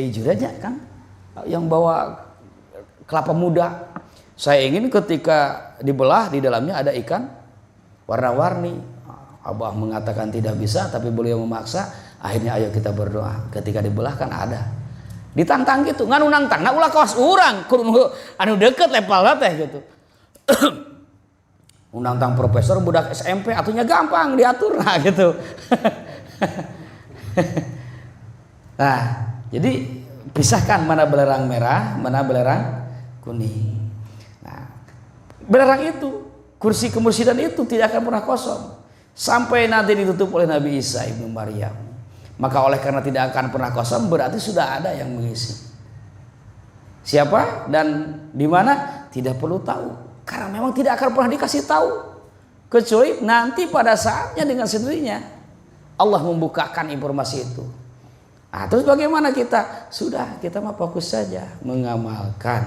Kiai Jurenya kan yang bawa kelapa muda. Saya ingin ketika dibelah di dalamnya ada ikan warna-warni. Abah mengatakan tidak bisa, tapi beliau memaksa. Akhirnya ayo kita berdoa. Ketika dibelah kan ada. Ditantang gitu, nganu nantang. Nah ulah kawas urang, anu deket level teh gitu. Nantang profesor budak SMP atunya gampang diatur nah gitu. Nah, jadi pisahkan mana belerang merah, mana belerang kuning. Nah, belerang itu, kursi kemursidan itu tidak akan pernah kosong sampai nanti ditutup oleh Nabi Isa ibnu Maryam. Maka oleh karena tidak akan pernah kosong berarti sudah ada yang mengisi. Siapa dan di mana tidak perlu tahu. Karena memang tidak akan pernah dikasih tahu kecuali nanti pada saatnya dengan sendirinya Allah membukakan informasi itu. Nah, terus bagaimana kita? Sudah, kita mah fokus saja mengamalkan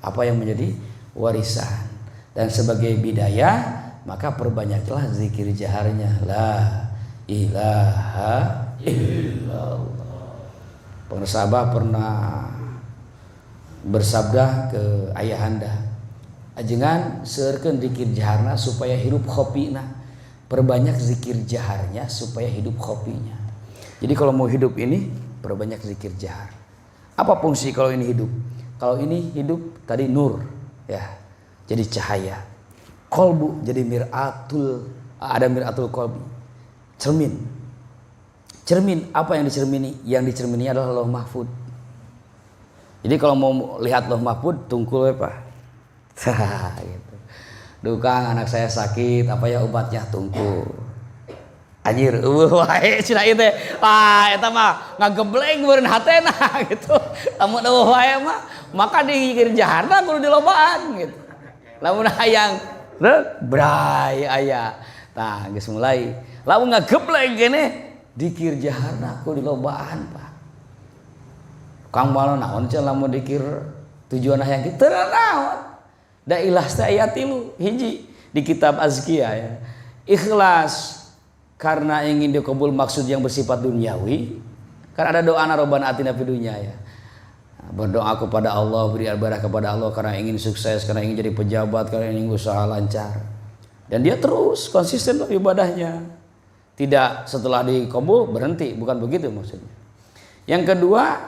apa yang menjadi warisan. Dan sebagai bidayah maka perbanyaklah zikir jaharnya, la ilaha illallah. Pengesabah pernah bersabda ke ayahanda, ajengan seueurkeun zikir jaharna supaya hidup khopina. Perbanyak zikir jaharnya supaya hidup khopinya. Jadi kalau mau hidup ini perbanyak zikir jahar. Apa fungsi kalau ini hidup? Kalau ini hidup tadi nur ya. Jadi cahaya. Kolbu jadi miratul, ada miratul kolbi. Cermin. Cermin apa yang dicermini? Yang dicermini adalah Lauh Mahfud. Jadi kalau mau lihat Lauh Mahfud tungkul apa? Gitu. Duh Kang, anak saya sakit, apa ya obatnya? Tungkul. Anjir, wae cenah ieu teh. Ah, eta mah ngagebleng beureun hatena gitu. Lamun eueuh wae mah, maka dikir jaharna kudu dilobaan gitu. Lamun hayang bray aya. Tah, geus mulai. Lamun ngagebleng kene dikir jaharna kudu dilobaan, Pak. Kang malon naon cenah lamun dikir tujuan hayang kitu teu naon. Da ikhlas teh aya 3 hiji di kitab Azkiyah ya. Ikhlas karena ingin dikabul maksud yang bersifat duniawi. Kan ada doa Rabbana atina fid dunya ya. Berdoa kepada Allah, beri ibadah kepada Allah karena ingin sukses, karena ingin jadi pejabat, karena ingin usaha lancar. Dan dia terus konsisten dalam ibadahnya. Tidak setelah dikabul berhenti, bukan begitu maksudnya. Yang kedua,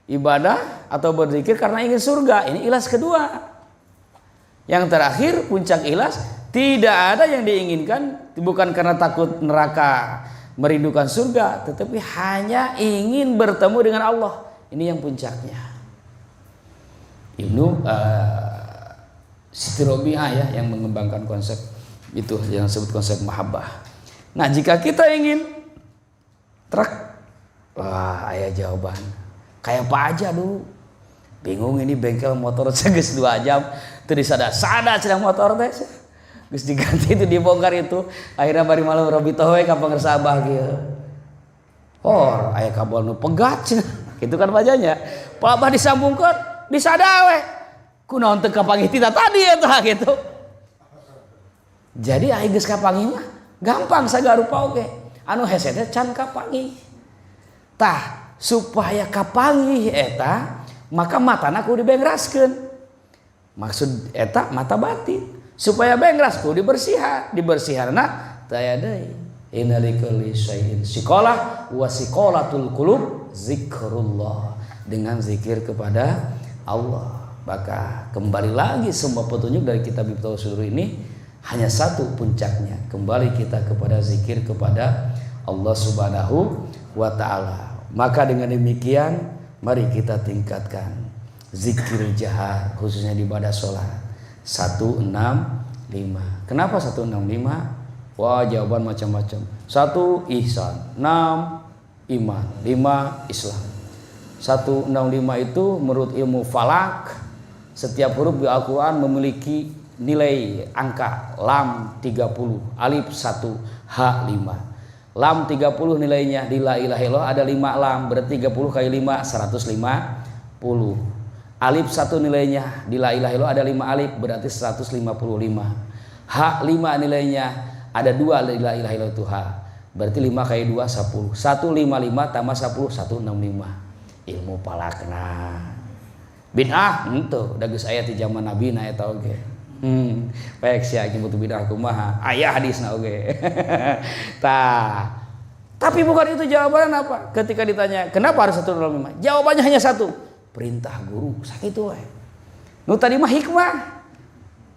ibadah atau berzikir karena ingin surga. Ini ikhlas kedua. Yang terakhir puncak ikhlas tidak ada yang diinginkan bukan karena takut neraka merindukan surga, tetapi hanya ingin bertemu dengan Allah. Ini yang puncaknya. Ibnu Siti Robiah ya yang mengembangkan konsep itu yang disebut konsep mahabbah. Nah jika kita ingin wah ayah jawaban kayak apa aja dulu. Bingung ini bengkel motor geus 2 jam teu disada cenah motor teh. Geus diganti itu dibongkar itu. Akhirnya bari malam robitoh we ka pangersabah kieu. Aya kabel nu pegat cenah. Kitu kan bajanya. Palabah disambungkeun disada we. Kunaon teu kapanggih tina tadi eta gitu. Jadi aya geus kapanggih mah gampang sagarupa oge. Anu hese teh can kapanggih. Tah supaya kapanggih eta maka matana kudu dibengraskeun. Maksud eta mata batin. Supaya bengras kudu dibersihanna teu aya deui. Inna likulli syai'in siqalah wa siqalatul qulub zikrullah. Dengan zikir kepada Allah. Maka kembali lagi semua petunjuk dari kitab Miftahus Sudur ini hanya satu puncaknya. Kembali kita kepada zikir kepada Allah Subhanahu wa taala. Maka dengan demikian mari kita tingkatkan zikir jahar khususnya di ibadah sholat 165. Kenapa 165? Wah jawaban macam-macam. 1 ihsan, 6 iman, 5 Islam. 165 itu menurut ilmu falak setiap huruf di Al-Quran memiliki nilai angka lam 30, alif 1, ha 5. Lam 30 nilainya di la ilaha illallah ada 5 lam berarti 30 kali 5 150. Alif 1 nilainya di la ilaha illallah ada 5 alif berarti 155. Ha 5 nilainya ada 2 di la ilaha illallah itu ha berarti 5 kali 2 10. 155 tambah 10 165. ilmu palakna. Bid'ah henteu da geus aya ti zaman Nabi na eta oge. Baik sia nyebut bid'ah kumaha? Aya hadisna oge. Tah. Tapi bukan itu jawabannya apa? Ketika ditanya, kenapa harus 1 dalam 5? Jawabannya hanya satu. Perintah guru, sakitu we. Nu tadi mah hikmah.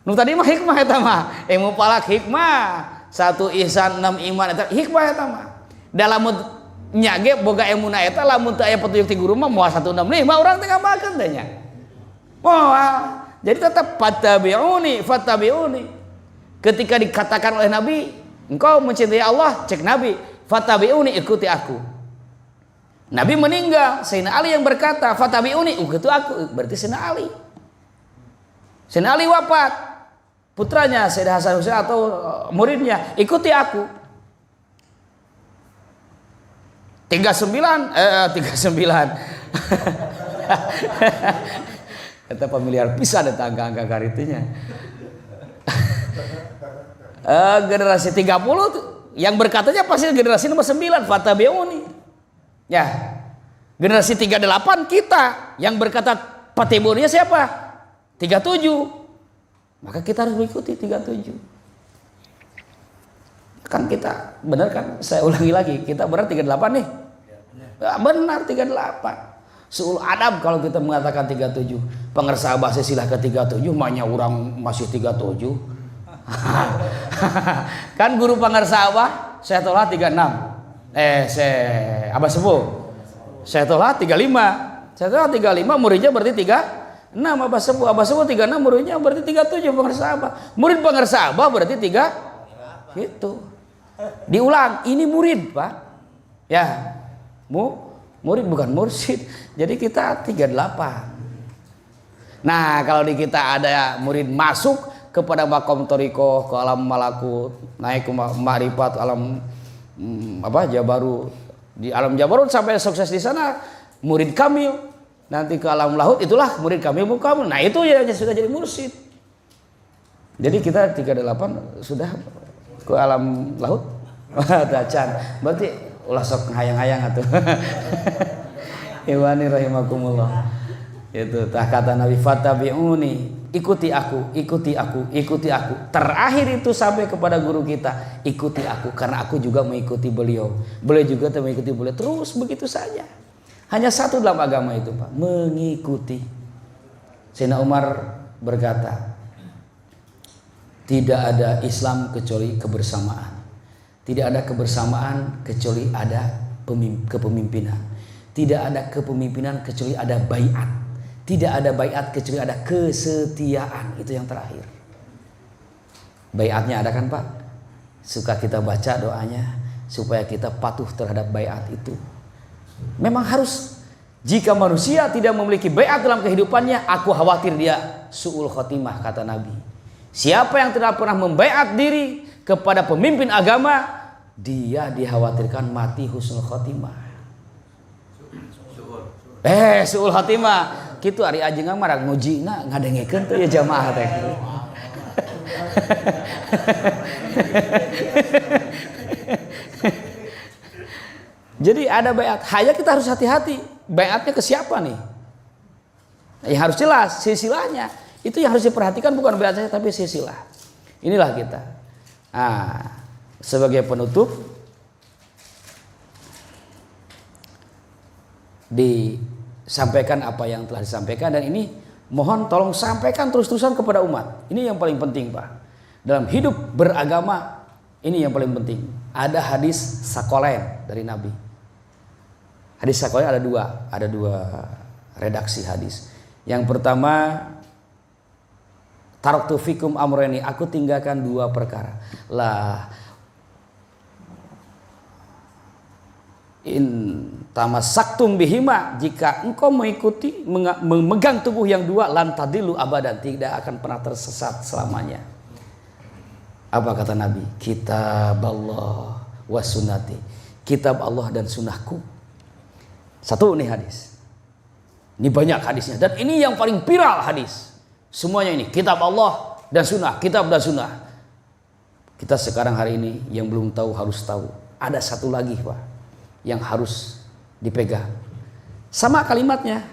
Nu tadi mah hikmah eta mah. Ilmu palak hikmah. 1 ihsan 6 iman eta hikmah eta mah. Da lamun nya ge boga emuna eta lamun teu aya petunjuk ti guru mah moal 165 urang teh ngamakeun teh nya. Moal. Jadi tetap fattabi'uni. Ketika dikatakan oleh Nabi, engkau mencintai Allah, cek Nabi, fattabi'uni, ikuti aku. Nabi meninggal, Sayyidina Ali yang berkata, fattabi'uni, ikuti aku, berarti Sayyidina Ali. Sayyidina Ali wafat, putranya Sayyidina Hasan Husain atau muridnya, ikuti aku. 39 kata familiar pisan eta angka-angka karitunya. Generasi 30 yang berkatanya pasti generasi nomor 9 fattabi'uni. Ya. Generasi 38 kita yang berkata fattabi'uni siapa? 37. Maka kita harus mengikuti 37. Kan kita benar kan, saya ulangi lagi, kita benar 38 nih. Ya, benar 38. Suul adab kalau kita mengatakan 37. Pengersa bahasa silah ke 37 mahnya orang masih 37. Kan guru pengersa abah saya tolak 36. Abah sepuh saya tolak 35. Saya tolak 35 muridnya berarti 36. Abah sepuh 36 muridnya berarti 37 pengersa abah. Murid pengersa abah berarti 3 gitu. Diulang, ini murid Pak. Ya, murid bukan mursyid. Jadi kita 38. Nah, kalau di kita ada murid masuk kepada makom toriko, ke alam malakut, naik ke ma'rifat, alam jabarut. Di alam jabarut sampai sukses di sana, murid kamil. Nanti ke alam lahut, itulah murid kamil mukamil. Nah, itu ya sudah jadi mursyid. Jadi kita 38 sudah ke alam laut. Dacan. Berarti ulah sok hayang-hayang atuh. Iwani rahimakumullah. Itu tah kata Nabi fattabi'uni, ikuti aku. Terakhir itu sampai kepada guru kita, ikuti aku karena aku juga mengikuti beliau. Beliau juga mengikuti beliau. Terus begitu saja. Hanya satu dalam agama itu, Pak, mengikuti. Sayyidina Umar berkata, tidak ada Islam kecuali kebersamaan. Tidak ada kebersamaan kecuali ada kepemimpinan. Tidak ada kepemimpinan kecuali ada baiat. Tidak ada baiat kecuali ada kesetiaan. Itu yang terakhir. Baiatnya ada kan Pak? Suka kita baca doanya supaya kita patuh terhadap baiat itu. Memang harus. Jika manusia tidak memiliki baiat dalam kehidupannya, aku khawatir dia su'ul khotimah, kata Nabi. Siapa yang tidak pernah membaiat diri kepada pemimpin agama, dia dikhawatirkan mati husnul khotimah. Su'ul khotimah. Kitu ari ajengan marang ngujina ngadengekeun teh ya jamaah teh. Jadi ada baiat. Hanya kita harus hati-hati. Baiatnya ke siapa nih? Ya harus jelas silsilahnya. Itu yang harus diperhatikan, bukan baiat saja tapi silsilah. Inilah kita. Nah, sebagai penutup disampaikan apa yang telah disampaikan, dan ini mohon tolong sampaikan terus-terusan kepada umat. Ini yang paling penting Pak. Dalam hidup beragama ini yang paling penting. Ada hadis sakolen dari Nabi. Hadis sakolen ada dua redaksi hadis. Yang pertama, taraktu fikum amrayni, aku tinggalkan dua perkara. In tamassaktum bihima, jika engkau mengikuti memegang tubuh yang dua, lan tadilu abadan, tidak akan pernah tersesat selamanya. Apa kata Nabi? Kitab Allah wa sunnati, kitab Allah dan sunnahku. Satu nih hadis. Ini banyak hadisnya, dan ini yang paling viral hadis. Semuanya ini kitab Allah dan sunnah, kitab dan sunnah. Kita sekarang hari ini yang belum tahu harus tahu. Ada satu lagi Pak yang harus dipegang. Sama kalimatnya.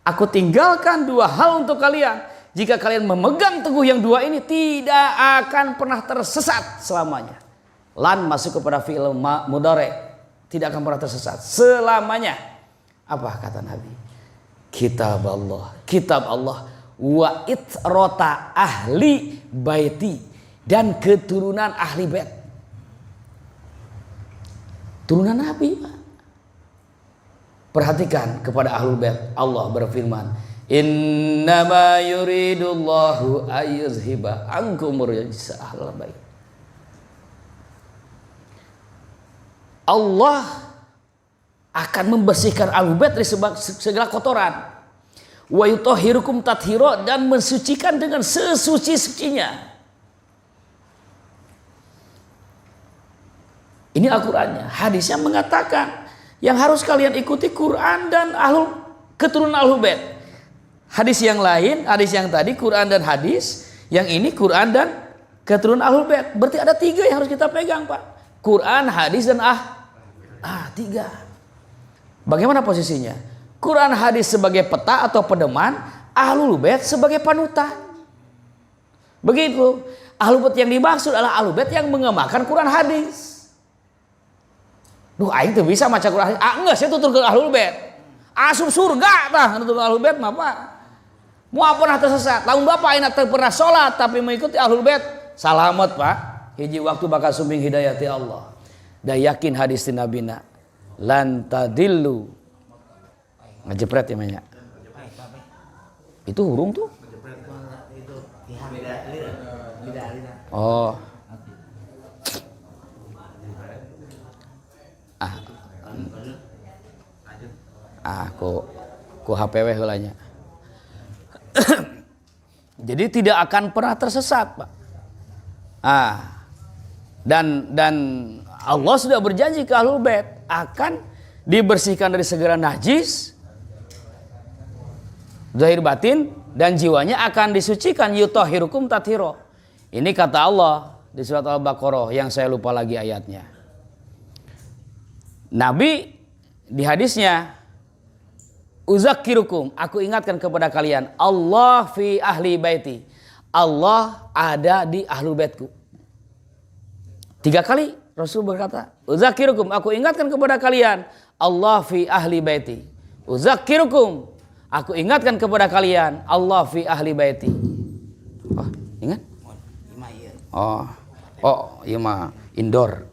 Aku tinggalkan dua hal untuk kalian. Jika kalian memegang teguh yang dua ini, tidak akan pernah tersesat selamanya. Lan masuk kepada fi'il mudhari, tidak akan pernah tersesat selamanya. Apa kata Nabi? Kitab Allah wa itrota ahli baiti, dan keturunan ahli bait. Turunan Nabi. Perhatikan kepada ahlul bait. Allah berfirman, innama yuridullahu ayyuzhiba ankum rijsa ahlal bait. Allah akan membersihkan ahlul bait dari segala kotoran. Wa yutahhirukum tathira, dan mensucikan dengan sesuci-sucinya. Ini Al-Qur'annya. Hadisnya mengatakan yang harus kalian ikuti Quran dan keturunan ahlul bait. Hadis yang lain, hadis yang tadi Quran dan hadis, yang ini Quran dan keturunan ahlul bait. Berarti ada 3 yang harus kita pegang, Pak. Quran, hadis, dan 3. Bagaimana posisinya? Quran hadis sebagai peta atau pedoman, ahlul bait sebagai panutan. Begitu. Ahlul bait yang dimaksud adalah ahlul bait yang mengamalkan Quran hadis. Duh, aing tuh bisa maca Quran hadis. Enggak, saya tutur ke ahlul bait. Asup surga tah nutur ahlul bait mah, Pak. Moal pernah tersesat. Lamun bapak aing teu pernah salat tapi mengikuti ahlul bait, salamet, Pak. Hiji waktu bakal sumbing hidayah ti Allah. Da yakin hadis ti nabina. Lan tadillu. Ngejepret ya banyak. Itu hurung tuh. Oh. Ku HPW heulanya. Jadi tidak akan pernah tersesat, Pak. Dan Allah sudah berjanji ke ahlul bait akan dibersihkan dari segala najis, zahir batin, dan jiwanya akan disucikan. Yutahhirukum tathira. Ini kata Allah di surat Al-Baqarah yang saya lupa lagi ayatnya. Nabi di hadisnya, uzakkirukum, aku ingatkan kepada kalian, Allah fi ahli baiti, Allah ada di ahlul baitku. 3 kali Rasul berkata, uzakkirukum, aku ingatkan kepada kalian, Allah fi ahli baiti. Uzakkirukum, aku ingatkan kepada kalian, Allah fi ahli baiti. Oh, ingat? Iya mah indoor.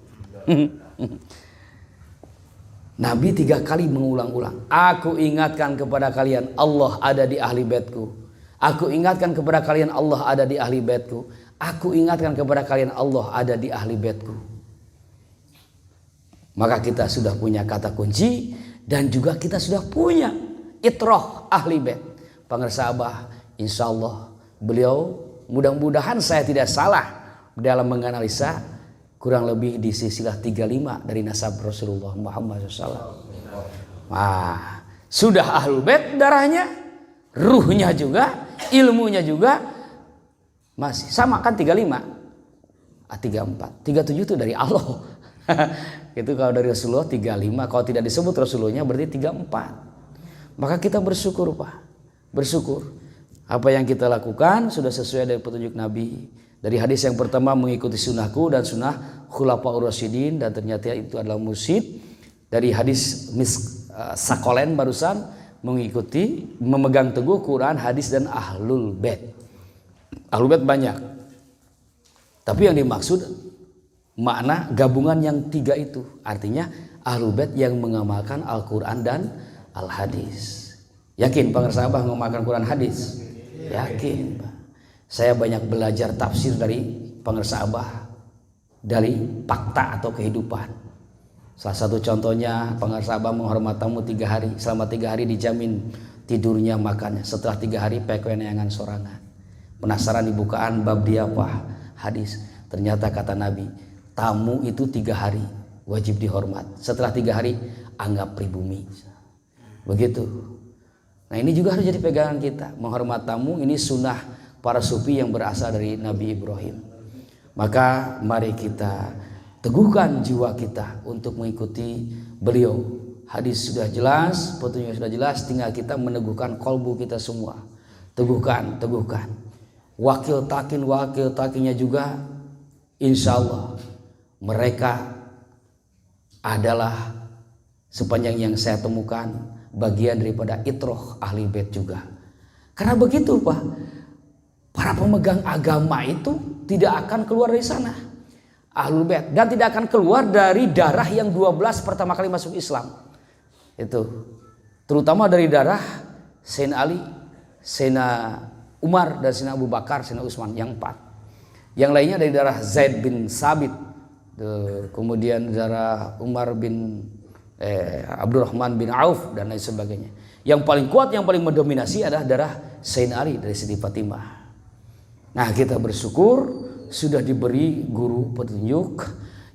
Nabi 3 kali mengulang-ulang. Aku ingatkan kepada kalian, Allah ada di ahli baitku. Aku ingatkan kepada kalian, Allah ada di ahli baitku. Aku ingatkan kepada kalian, Allah ada di ahli baitku. Maka kita sudah punya kata kunci, dan juga kita sudah punya itroh ahli bait. Pemirsa Abah, insya Allah beliau, mudah-mudahan saya tidak salah dalam menganalisa, kurang lebih di silsilah 35 dari nasab Rasulullah Muhammad SAW. Wah, sudah ahlul bait darahnya, ruhnya juga, ilmunya juga masih sama kan 35, 34, 37 itu dari Allah. Itu kalau dari Rasulullah 35, kalau tidak disebut Rasulullahnya berarti 34. Maka kita bersyukur, Pak. Bersyukur apa yang kita lakukan sudah sesuai dari petunjuk Nabi. Dari hadis yang pertama, mengikuti sunnahku dan sunnah khulafaur rasyidin, dan ternyata itu adalah mursyid. Dari hadis Sakolen barusan, mengikuti, memegang teguh Quran, hadis, dan ahlul bait. Ahlul bait banyak, tapi yang dimaksud makna gabungan yang 3 itu. Artinya ahlul bait yang mengamalkan Al-Quran dan Al-Hadis. Yakin pemirsa Abah mengamalkan Quran hadis? Yakin, Pak. Saya banyak belajar tafsir dari pemirsa Abah, dari fakta atau kehidupan. Salah satu contohnya, pemirsa Abah menghormat tamu 3 hari. Selama 3 hari dijamin tidurnya, makannya. Setelah 3 hari pekeneangan sorangan. Penasaran dibukaan bab dia apa? Hadis. Ternyata kata Nabi, tamu itu 3 hari wajib dihormat. Setelah 3 hari anggap pribumi. Begitu. Nah, ini juga harus jadi pegangan kita. Menghormat tamu ini sunnah para sufi yang berasal dari Nabi Ibrahim. Maka mari kita teguhkan jiwa kita untuk mengikuti beliau, hadis sudah jelas, petunjuk sudah jelas, tinggal kita meneguhkan kolbu kita semua. Teguhkan. Wakil takinnya juga insya Allah mereka adalah sepanjang yang saya temukan bagian daripada itroh ahli bait juga. Karena begitu Pak, para pemegang agama itu tidak akan keluar dari sana, ahlul bait, dan tidak akan keluar dari darah yang 12 pertama kali masuk Islam. Itu terutama dari darah Sayyidina Ali, Sayyidina Umar, dan Sayyidina Abu Bakar, Sayyidina Utsman, yang 4. Yang lainnya dari darah Zaid bin Sabit, kemudian darah Umar bin Abdurrahman bin Auf, dan lain sebagainya. Yang paling kuat, yang paling mendominasi adalah darah Sayyidina Ali dari Siti Fatimah. Nah, kita bersyukur sudah diberi guru petunjuk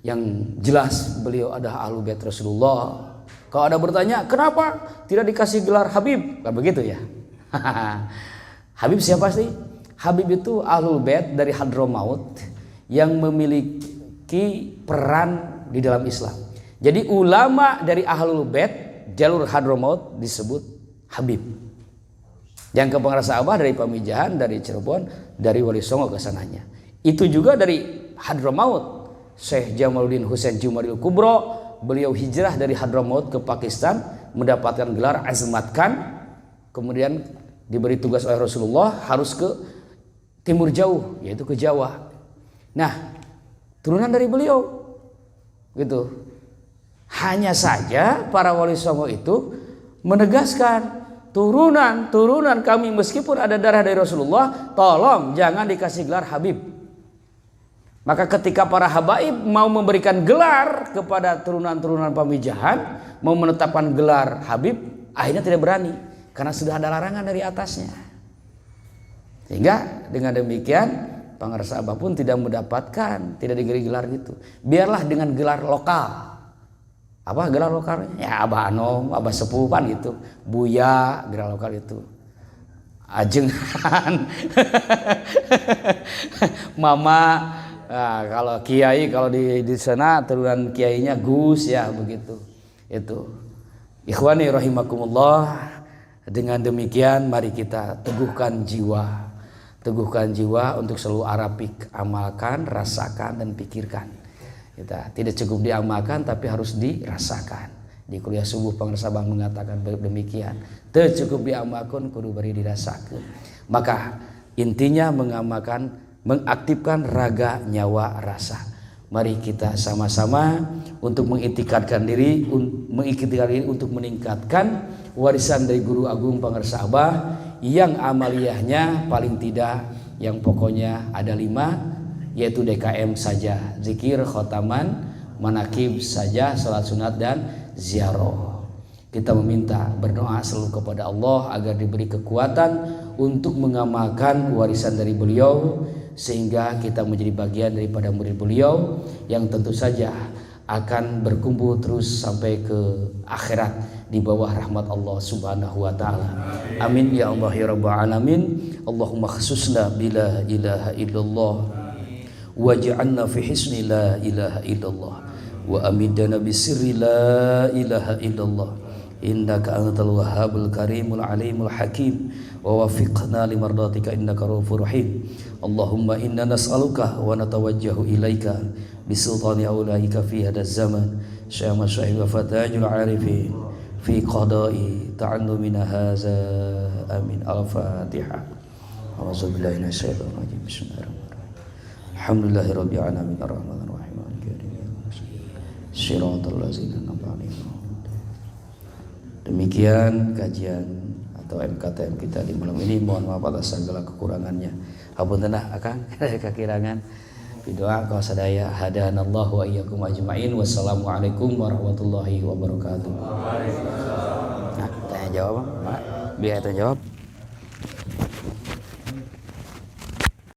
yang jelas, beliau adalah ahlul bait Rasulullah. Kalau ada bertanya kenapa tidak dikasih gelar Habib, kan begitu ya. Habib siapa sih? Habib itu ahlul bait dari Hadramaut yang memiliki peran di dalam Islam. Jadi ulama dari ahlul bait jalur Hadramaut disebut Habib. Yang ke Pengarasa Abah dari Pamijahan, dari Cirebon, dari Wali Songo ke sananya. Itu juga dari Hadramaut. Syekh Jamaluddin Husain Jumadil Kubro, beliau hijrah dari Hadramaut ke Pakistan, mendapatkan gelar Azmat Khan, kemudian diberi tugas oleh Rasulullah harus ke timur jauh, yaitu ke Jawa. Nah, turunan dari beliau gitu. Hanya saja para Wali Songo itu menegaskan turunan kami meskipun ada darah dari Rasulullah, tolong jangan dikasih gelar Habib. Maka ketika para habaib mau memberikan gelar kepada turunan-turunan Pamijahan, mau menetapkan gelar Habib, akhirnya tidak berani karena sudah ada larangan dari atasnya. Sehingga dengan demikian Pengarasa Abah pun tidak mendapatkan, tidak diberi gelar gitu. Biarlah dengan gelar lokal. Apa gelar lokalnya? Ya Abah Anom, Abah Sepuh kan gitu. Buya, gelar lokal itu. Ajengan. Mama, nah, kalau kiai, kalau di sana turunan kiainya Gus ya begitu. Itu. Ikhwani rahimakumullah. Dengan demikian mari kita teguhkan jiwa. Teguhkan jiwa untuk selalu arapik, amalkan, rasakan dan pikirkan. Kita tidak cukup diamalkan tapi harus dirasakan. Di kuliah subuh Pengarasa Abah mengatakan demikian. Teu cukup diamalkan kudu bari dirasakan. Maka intinya mengamalkan, mengaktifkan raga, nyawa, rasa. Mari kita sama-sama untuk mengitikadkan diri untuk meningkatkan warisan dari Guru Agung Pengarasa Abah yang amaliyahnya paling tidak yang pokoknya ada 5, yaitu DKM saja, zikir, khotaman, manakib saja, salat sunat dan ziarah. Kita meminta berdoa selalu kepada Allah agar diberi kekuatan untuk mengamalkan warisan dari beliau, sehingga kita menjadi bagian daripada murid beliau yang tentu saja akan berkumpul terus sampai ke akhirat di bawah rahmat Allah Subhanahu wa taala. Amin ya Allah ya rabbal alamin. Allahumma khususna bila ilaha illallah waj'alna fi hisni la ilaha illallah wa amidna bi sirri la ilaha illallah innaka antal wahhabul karimul alimul hakim wa wafiqna limardatika innaka ghafurur rahim. Allahumma inna nas'aluka wa natawajjahu ilaika bisultani aulaika fi hadzal zaman syama syahid wa fatajul arifin fi qada'i ta'allumina hadza amin. Al-Fatihah. A'udzubillahi minasyaitonir rajim. Bismillahirrahmanirrahim. Alhamdulillahirabbil alamin arrahmanir rahim maliki yaumiddin shiratal ladzina an'amta 'alaihim. Demikian kajian atau MKTM kita di malam ini. Mohon maaf atas segala kekurangannya. Hapuntenah akang kekurangan. Doa kau sadaya hadanallahu wa iyyakum ajmain. Wassalamualaikum warahmatullahi wabarakatuh. Nah, tanya jawab, Pak. Biar tanya jawab.